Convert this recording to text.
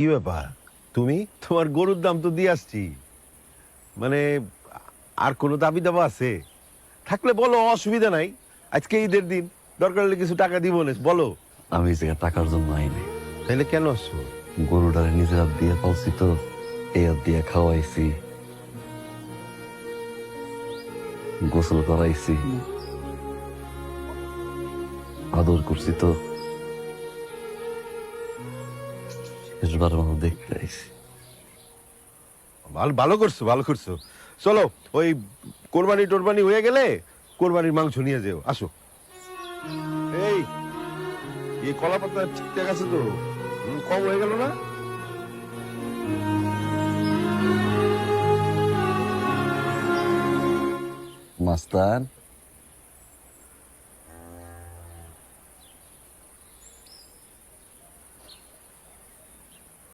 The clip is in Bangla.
কি ব্যাপার? তুমি তোমার গরুর দাম তো দিয়ে আসছি, মানে আর কোনো দাবি দাবা আছে থাকলে বলো, অসুবিধা নাই। আজকে ঈদের দিন, দরকার হলে কিছু টাকা দিব না, বলো। আমি এই জায়গায় টাকার জন্য আইনি। তাহলে কেন আসছো? গরুটারে নিজের হাত দিয়ে পালছি তো, এই হাত দিয়ে খাওয়াইছি, গোসল করাইছি, আদর করছি তো, শেষবার মতো দেখতে আইছি। ভালো ভালো করছো, ভালো করছো। চলো, ওই কোরবানি টোরবানি হয়ে গেলে কোরবানির মাংস নিয়ে যেও, আসো। এই এই কলা পাতা ঠিকঠাক আছে তো? কম হয়ে গেল না? মাস্তান